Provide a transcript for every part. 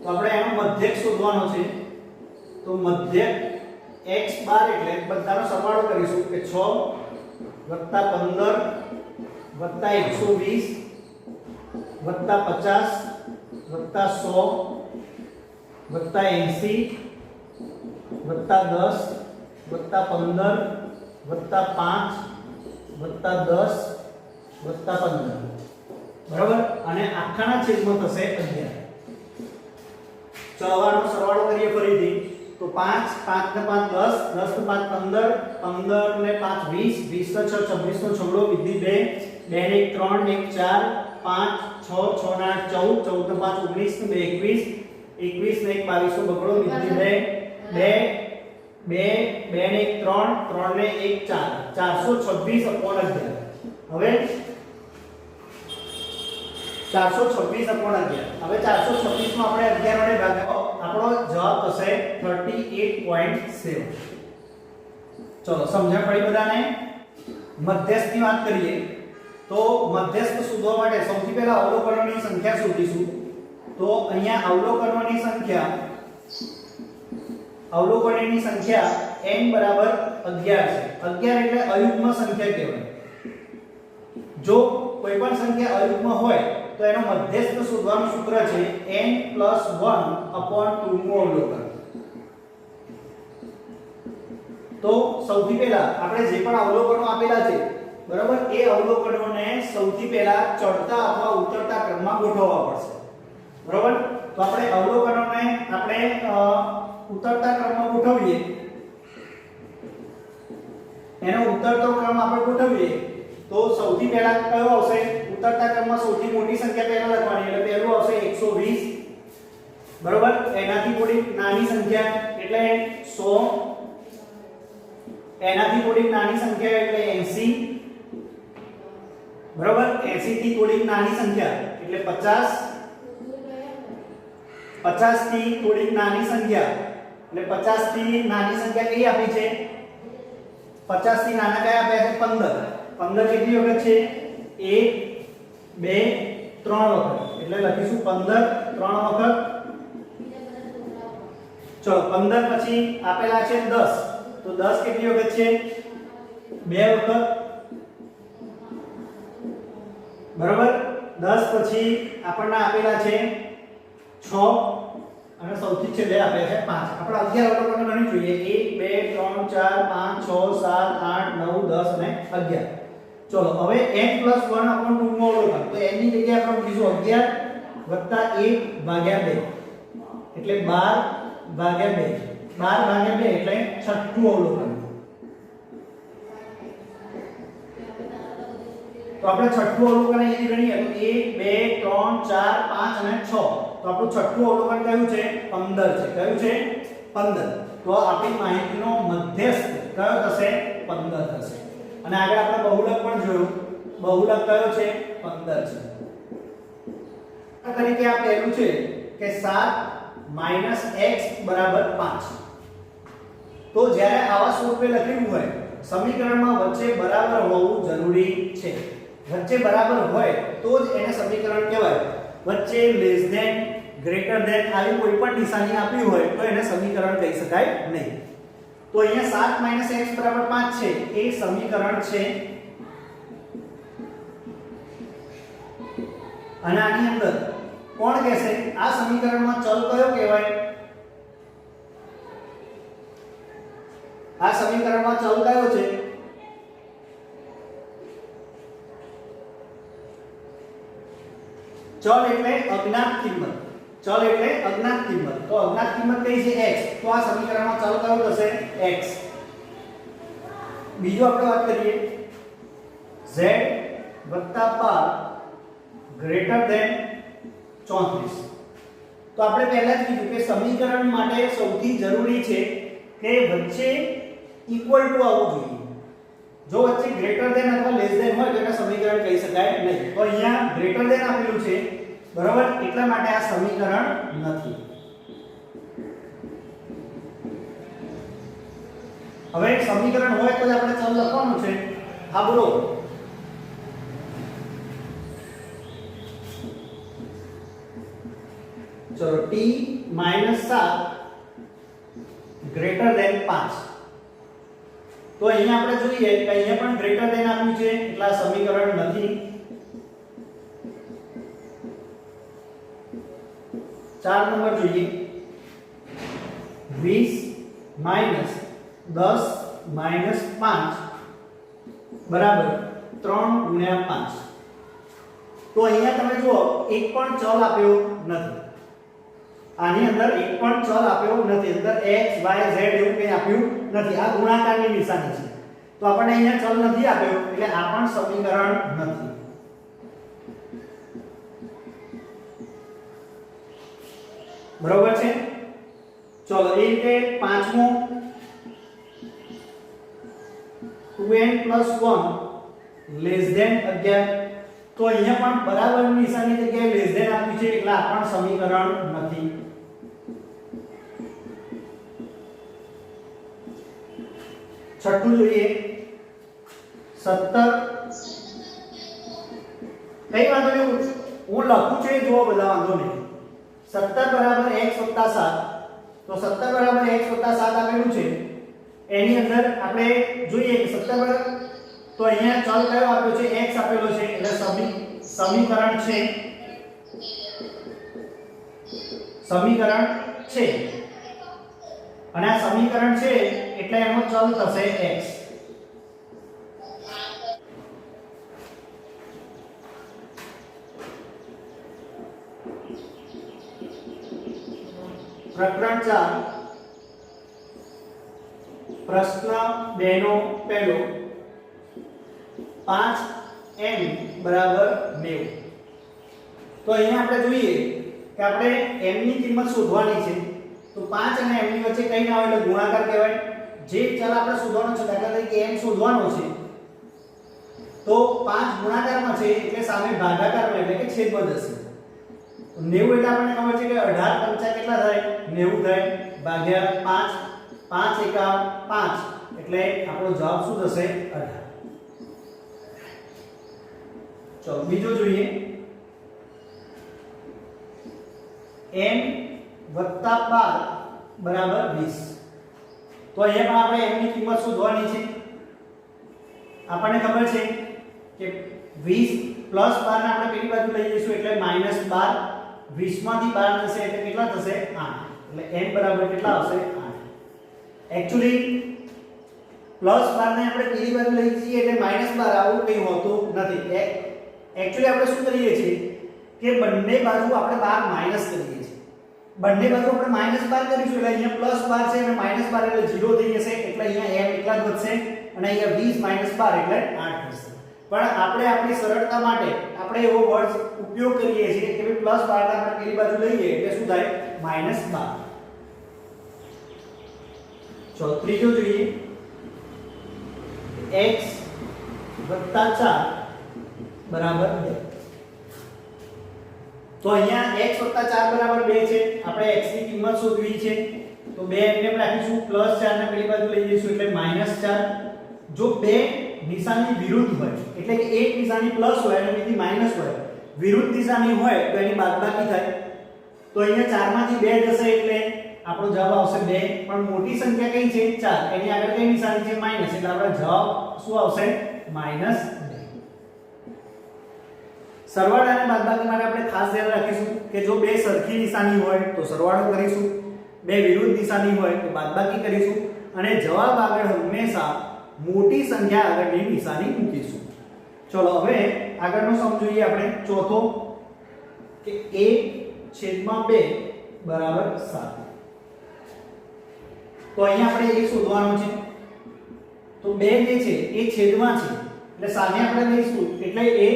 તો આપણે એનો મધ્યક શોધવાનો છે। તો મધ્યક x બાર એટલે બધાનો સરવાળો કરીશું કે 6 + 15 + 120 + 50 + 100 + 80 + 10 + 15 + 5 + 10 + 15 બરાબર। અને આખાના છેદમાં થશે 11। ચલો આનો સરવાળો કરીએ ફરીથી। તો 5 5 ને 5 10 10 ને 5 15 15 ને 5 20 20 ને 6 26 નો છગડો વિધિ 2 2 ને 1 3 ને 1 4 5 6 6 ને 8 14 14 ને 5 19 ને 2 21 21 ને 1 22 નો બગડો વિધિ 2 2 2 2 ને 1 3 3 ને 1 4 426/11। હવે 426/11 હવે 426 માં આપણે 11 વડે ભાગ્યા આપણો જવાબ થશે 38.7। ચલો સમજણ પડી બધાને। મધ્યસ્થની વાત કરીએ તો મધ્યસ્થ શોધવા માટે સૌથી પહેલા અવલોકનોની સંખ્યા શોધીશું। તો અહીંયા અવલોકનોની સંખ્યા n બરાબર 11 છે। 11 એટલે અયુગ્મ સંખ્યા કહેવાય। જો કોઈ પણ સંખ્યા અયુગ્મ હોય તો એનો મધ્યસ્થ શોધવાનું સૂત્ર છે n + 1/2 નું અવલોકન। તો સૌથી પહેલા આપણે જે પણ અવલોકનો આપેલા છે બરાબર એ અવલોકનોને સૌથી પહેલા ચડતા અથવા ઉતરતા ક્રમમાં ગોઠવવા પડશે બરાબર। તો આપણે અવલોકનોને આપણે ઉતરતા ક્રમમાં ગોઠવીએ, એનો ઉતરતો ક્રમ આપણે ગોઠવીએ તો સૌથી પહેલા કયો આવશે? ઉતરતા ક્રમમાં સૌથી મોટી સંખ્યા પહેલા લખવાની એટલે પહેલું આવશે 120 બરાબર। એનાથી થોડી નાની સંખ્યા એટલે 100, એનાથી થોડી નાની સંખ્યા એટલે 80 બરાબર। 80 થી થોડી નાની સંખ્યા એટલે 50, 50 થી થોડી નાની સંખ્યા એટલે 50 થી નાની સંખ્યા કઈ આપી છે? 50 થી નાના કયા આપ્યા છે? 15 15 કેટલી વખત છે? 1 2 3 વખત એટલે લખીશું 15 3 વખત। ચલો 15 પછી આપેલા છે 10 તો 10 કેટલી વખત છે? 2 વખત બરાબર। 10 પછી આપણને આપેલા છે 6 અને સૌથી છેલ્લે આપેલા છે 5। આપણે 11 અવલોકનો ગણી જોઈએ 1 2 3 4 5 6 7 8 9 10 અને 11। ચલો હવે n + 1/2 નું અવલોકન। તો n ની જગ્યાએ આપણે મૂકીશું 11 + 1/2 એટલે 12/2 12/2 એટલે છઠ્ઠું અવલોકન। તો આપણે છઠ્ઠું અવલોકન અહીં ગણીએ તો 1 2 3 4 5 અને 6 તો આપણું છઠ્ઠું અવલોકન કયું છે? 15 છે। કયું છે? 15। તો આપણી માહિતીનો મધ્યસ્થ કયો થશે? 15 થશે। અને આગળ આપણે બહુલક પણ જોયું, બહુલક કયો છે? 15 છે। તરીકે આ પહેલું છે કે 7 - x = 5। તો જ્યારે આવા સ્વરૂપે લખેલું હોય સમીકરણમાં વચ્ચે બરાબર હોવું જરૂરી છે। વચ્ચે બરાબર હોય તો જ એને સમીકરણ કહેવાય। વચ્ચે લેસ ધેન, ગ્રેટર ધેન આવી કોઈ પણ નિશાની આપી હોય તો એને સમીકરણ કહી શકાય નહીં। તો અહીંયા 7 - x = 5 છે એ સમીકરણ છે। અને આની અંદર કોણ કહેશે આ સમીકરણમાં ચલ કયો કહેવાય? આ સમીકરણમાં ચલ કયો છે? ચલ એટલે અજ્ઞાત કિંમત। ચલ એટલે અજ્ઞાત કિંમત। તો અજ્ઞાત કિંમત કઈ છે? x। તો આ સમીકરણમાં ચલ કયો થશે? x। બીજો આપણે વાત કરીએ z + 12 > 34। તો આપણે પહેલા જ કીધું કે સમીકરણ માટે સૌથી જરૂરી છે કે વચ્ચે ઇક્વલ ટુ આવવું જોઈએ। જો વચ્ચે ગ્રેટર ધેન અથવા લેસ ધેન હોય તો એને સમીકરણ કહી શકાય નહીં। તો અહીંયા ગ્રેટર ધેન આપેલું છે બરાબર, એટલા માટે આ સમીકરણ નથી। હવે સમીકરણ હોય તો જ આપણે ચલ લખવાનું છે। હા બોલો। ચલો t - 7 ગ્રેટર ધેન 5. તો અહીંયા આપણે જોઈએ કે અહીંયા પણ ગ્રેટર ધેન આપ્યું છે એટલે આ સમીકરણ નથી. 4 નંબર જોઈએ 20 - 10 - 5 બરાબર 3 × 5. તો અહીંયા તમે જુઓ એક પણ ચલ આપ્યો નથી. આની અંદર એક પણ ચલ આપ્યો નથી. અંદર x y z એવું કંઈ આપ્યું નથી. આ ગુણાકારની નિશાની છે. તો આપણને અહીંયા ચલ નથી આપ્યો એટલે આ પણ સમીકરણ નથી. બરોબર છે. ચલો એ રીતે પાંચમો 2n + 1 <11. તો અહીંયા પણ બરાબરની નિશાની જગ્યાએ લેસ ધેન આપ્યું છે એટલે આ પણ સમીકરણ નથી. છઠ્ઠું જોઈએ 17. કઈ વાંધો નહીં હું લખું છું એ જુઓ બધા વાંધો નહીં. 17 = x + 7. તો 17 = x + 7 આપેલું છે. એની અંદર આપણે જોઈએ કે 17 તો અહીંયા ચલ કયો આપ્યો છે x આપેલો છે એટલે સમીકરણ છે અને આ સમીકરણ છે એટલે એનો ચલ થશે x. પ્રકરણ 4 પ્રશ્ન 2 નો પહેલો 5n = 90. તો અહીંયા આપણે જોઈએ કે આપણે m ની કિંમત શોધવાની છે. તો 5 અને m ની વચ્ચે કઈ ના હોય એટલે ગુણાકાર કહેવાય. જે ચલ આપણે શોધવાનો છે દાખલા તરીકે m શોધવાનો છે તો 5 ગુણાકારમાં છે એટલે સામે ભાગાકારમાં એટલે કે છેદમાં જશે. 90 એટલે આપણને ખબર છે કે 18 પંચા કેટલા થાય 90 થાય ભાગ્યા 5 5 એકા 5 એટલે આપણો જવાબ શું થશે 18. ચલો બીજો જોઈએ n + 12 = 20. તો અહીંયા પણ આપણે m ની કિંમત શોધવાની છે. આપણને ખબર છે કે 20 + 12 ને આપણે પેલી બાજુ લઈ જઈશું એટલે -12. 20 માંથી 12 જશે એટલે કેટલા થશે 8. એટલે n બરાબર કેટલા આવશે 8. એક્ચ્યુઅલી +12 ને આપણે પેલી બાજુ લઈ જઈએ એટલે -12 આવું કંઈ હોતું નથી. એક્ચ્યુઅલી આપણે શું કરીએ છીએ કે બંને બાજુ આપણે 12 માઈનસ કરીએ છીએ. બંને બાજુ આપણે -12 કરીશું એટલે અહીંયા +12 છે અને -12 એટલે 0 થઈ જશે એટલે અહીંયા m એટલા જ વધશે અને અહીંયા 20 - 12 એટલે 8 થશે. પણ આપણે આપણી સરળતા માટે આપણે એવો વર્ડ ઉપયોગ કરીએ છીએ કે +12 ને આપણે પેલી બાજુ લઈએ એટલે શું થાય -12. ચલો ત્રીજો જોઈએ x + 4 = 2. તો અહીંયા x + 4 = 2 છે. આપણે x ની કિંમત શોધવી છે તો 2 એમને રાખીશું +4 ને પેલી બાજુ લઈ જઈશું એટલે -4. જો બે નિશાની વિરુદ્ધ હોય એટલે કે એક નિશાની પ્લસ હોય અને બીજી માઈનસ હોય, વિરુદ્ધ નિશાની હોય તો એની બાદબાકી થાય. તો અહીંયા 4 માંથી 2 જશે એટલે આપણો જવાબ આવશે 2. પણ મોટી સંખ્યા કઈ છે 4, એની આગળ કઈ નિશાની છે માઈનસ, એટલે આપણો જવાબ શું આવશે -2. સરવાળા અને બાદબાકી માટે આપણે ખાસ ધ્યાન રાખીશું કે જો બે સરખી નિશાની હોય તો સરવાળો કરીશું, બે વિરુદ્ધ નિશાની હોય તો બાદબાકી કરીશું અને જવાબ આગળ હંમેશા મોટી સંખ્યા આગળની નિશાની મૂકીશું. ચલો હવે આગળનો સમ જોઈએ આપણે ચોથો કે a/2 = 7. તો અહીંયા આપણે a શોધવાનું છે. તો 2 જે છે એ છેદમાં છે એટલે સામે આપણે લઈશું એટલે a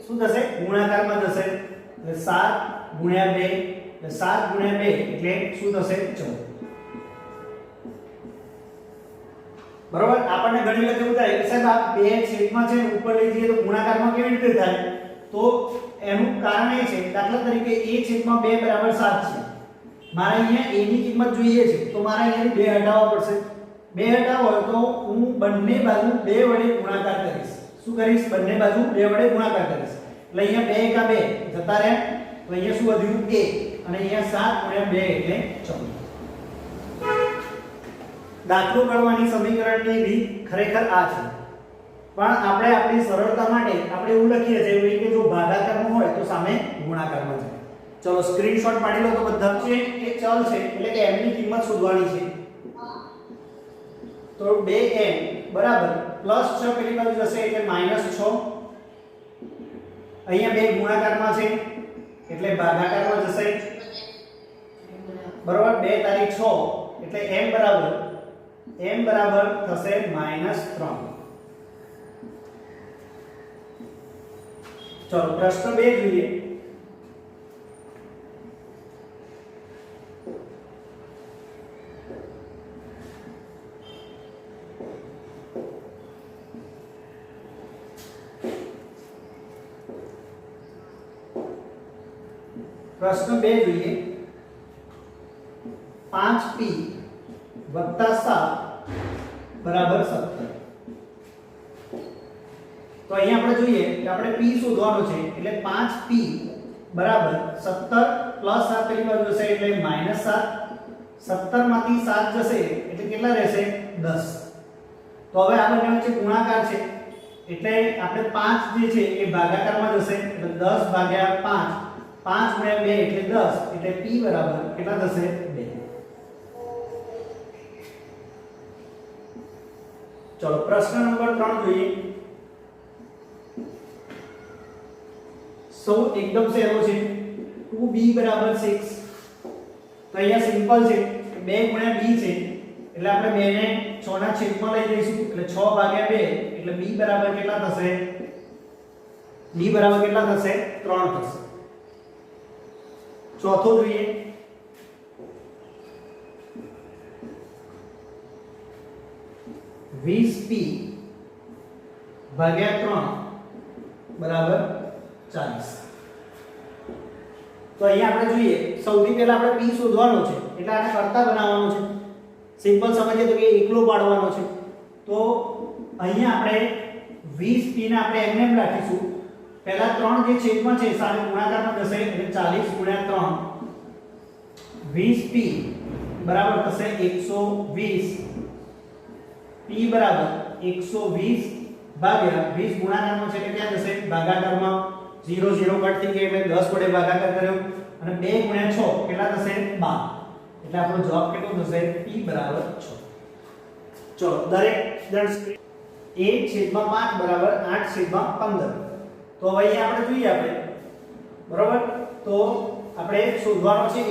શું થશે ગુણાકારમાં થશે એટલે 7 × 2 એટલે 7 × 2 એટલે શું થશે 14. બરોબર. આપણને ઘણી વખત એવું થાય કે સાહેબ આ 2 છેદમાં છે ઉપર લઈ જઈએ તો ગુણાકારમાં કેવી રીતે થાય? તો એનું કારણ એ છે દાખલા તરીકે a/2 = 7 છે. મારે અહીંયા a ની કિંમત જોઈએ છે તો મારે અહીંયા 2 હટાવવા પડશે. 2 હટાવો તો હું બંને બાજુ 2 વડે ગુણાકાર કરીશ. શું કરીશ? બંને બાજુ 2 વડે ગુણાકાર કરીશ. એટલે અહીંયા 2 × 2 જતા રહ્યા તો અહીંયા શું વધ્યું 1 અને અહીંયા 7 ગુણ્યા 2 એટલે 14. દાખલો ગણવાની સમીકરણની રીત ખરેખર આ છે, પણ આપણે આપણી સરળતા માટે આપણે એવું લખીએ છીએ કે જો ભાગાકારમાં હોય તો સામે ગુણાકારમાં જાય. ચલો સ્ક્રીનશોટ પાડી લો તો બધા છે કે ચલ છે એટલે કે m ની કિંમત શોધવાની છે. તો 2m બરાબર +6 પેલી બાજુ જશે એટલે -6. અહીંયા 2 ગુણાકારમાં છે એટલે ભાગાકારમાં જશે. બરાબર 2 તારી 6 એટલે m બરાબર થશે -3. ચલો પ્રશ્ન 2 જોઈએ. પ્રશ્ન 2 જોઈએ. 5p + 7 બરાબર 17. તો અહીંયા આપણે જોઈએ કે આપણે p શોધવાનો છે એટલે 5p બરાબર 17 + 7 પેલી બાજુ જશે એટલે -7. 17 માંથી 7 જશે એટલે કેટલા રહેશે 10. તો હવે આ બંને વચ્ચે ગુણાકાર છે એટલે આપણે 5 જે છે એ ભાગાકારમાં જશે એટલે 10 ભાગ્યા 5 5 ગુણ્યા 2 એટલે 10 એટલે p બરાબર કેટલા થશે 2. ચલો પ્રશ્ન નંબર 3 જોઈએ. સૌ એકદમ સહેલો છે. 2b બરાબર 6. તો અહીંયા સિમ્પલ છે 2 ગુણ્યા b છે એટલે આપણે 2 ને 6 ના છેદમાં લઈ જઈશું એટલે 6 ભાગ્યા 2 એટલે b બરાબર કેટલા થશે? b બરાબર કેટલા થશે? 3 થશે. ચોથો જોઈએ. p ભાગ્યા 3 બરાબર 40. તો અહીંયા આપણે જોઈએ સૌથી પહેલા આપણે p શોધવાનો છે એટલે આને કરતા બનાવવાનો છે. સિમ્પલ સમજીએ તો કે એકલો પાડવાનો છે. તો અહીંયા આપણે 20p ને આપણે એમ રાખીશું. પહેલા 3 જે છેદમાં છે સામે ગુણાકારમાં જશે એટલે 40 ગુણ્યા 3 20p બરાબર થશે 120. p બરાબર 120 ભાગ્યા 20 ગુણાકારમાં છે એટલે ક્યાં જશે ભાગાકારમાં. 0 0 કટ થઈ ગયા એટલે 10 વડે ભાગાકાર કર્યો અને 2 ગુણ્યા 6 કેટલા થશે 12. એટલે આપણો જવાબ કેટલો થશે? p બરાબર 6. ચલો દરેક જણ 1/5 બરાબર 8/15. તો હવે અહીંયા આપણે જોઈએ આપણે બરાબર. તો આપણે શોધવાનો છે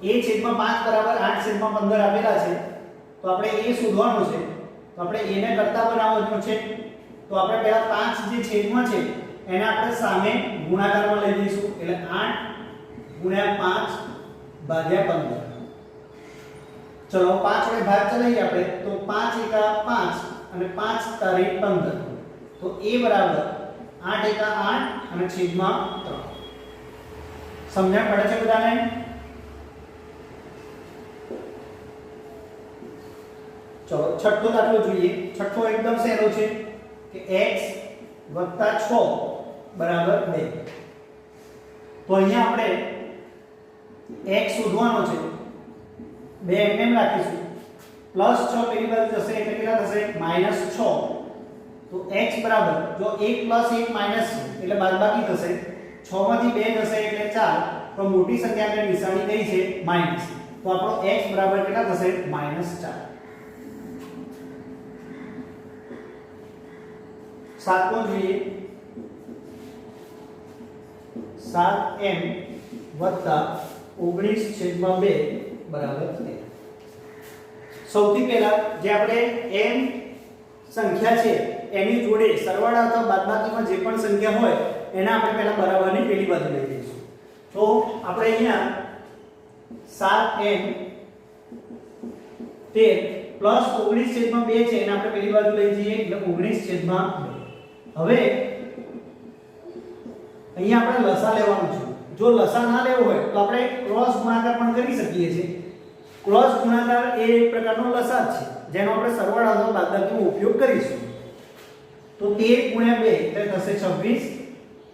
a/5 બરાબર 8/15 આપેલા છે. તો આપણે a શોધવાનો છે. તો આપણે a ને કરતા બનાવવાનો છે. તો આપણે પહેલા 5 જે છેદમાં છે એને આપણે સામે ગુણાકારમાં લઈ લઈશું એટલે 8 ગુણ્યા 5 ભાગ્યા 15. ચલો 5 વડે ભાગ ચલાવીએ આપણે તો 5 એકા 5 અને 5 તારી 15. તો a બરાબર 8 એકા 8 અને છેદમાં 3. સમજણ પડે છે બધાને? ચલો છઠ્ઠો દાખલો જોઈએ. છઠ્ઠો એકદમ સહેલો છે કે x + 6 બરાબર 2. તો અહીંયા આપણે x શોધવાનો છે. 2 એમ રાખીશું. +6 પેલી બાજુ જશે એટલે કેટલા થશે? -6. તો x બરાબર જો 1 + 1 માઈનસ છે એટલે બાદબાકી થશે. 6 માંથી 2 જશે એટલે 4. તો મોટી સંખ્યાની નિશાની કઈ છે? માઈનસ. તો આપણો x બરાબર કેટલા થશે? -4. સાતમો જોઈએ. 7m + 19/2 બરાબર 13. સૌથી પહેલા જે આપણે m સંખ્યા છે એની જોડે સરવાળા અથવા બાદબાકીમાં જે પણ સંખ્યા હોય એના આપણે પહેલા બરાબરની પેલી બાજુ લઈ જઈશું. તો આપણે અહીંયા 7m 13 + 19/2 છે એને આપણે પેલી બાજુ લઈ જઈએ એટલે 19/2. હવે અહીંયા આપણે લસા લેવાનું છે. જો લસા ના લેવો હોય તો આપણે ક્રોસ ગુણાકાર પણ કરી શકીએ છીએ. ક્રોસ ગુણાકાર એ એક પ્રકારનો લસા છે જેનો આપણે સરવાળા અથવા બાદબાકીનો ઉપયોગ કરીશું. તો 13 × 2 એટલે થશે 26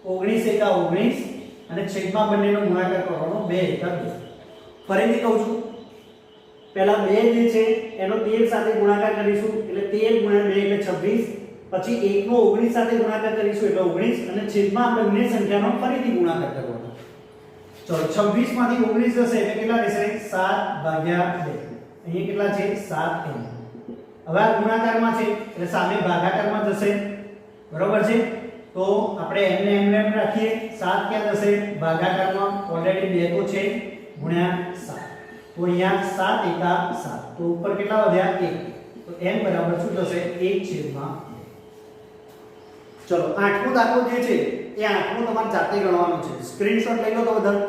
19 એકા 19 અને છેદમાં બંનેનો ગુણાકાર કરવાનો 2 એકા 2. ફરીથી કહું છું, પહેલા 2 જે છે એનો 13 સાથે ગુણાકાર કરીશું એટલે 13 ગુણ્યા 2 એટલે 26. પછી 1 નો 19 સાથે ગુણાકાર કરીશું એટલે 19 અને છેદમાં બંને સંખ્યાનો ફરીથી ગુણાકાર કરવાનો. ચલો 26 માંથી 19 જશે એટલે કેટલા રહેશે? 7/2. અહીંયા કેટલા છે? 7 m. હવે આ ગુણાકારમાં છે એટલે સામે ભાગાકારમાં જશે. બરોબર છે? તો આપણે m ને m રાખીએ. 7 ક્યાં જશે? ભાગાકારમાં. ઓલરેડી 2 તો છે ગુણ્યા 7. તો અહીંયા 7 એકા 7. તો ઉપર કેટલા વધ્યા? 1. તો m બરાબર શું થશે? 1/2. ચલો 8મો દાખલો જે છે એ 8મો તમારે જાતે ગણવાનો છે. સ્ક્રીનશોટ લઈ લો તો બધા.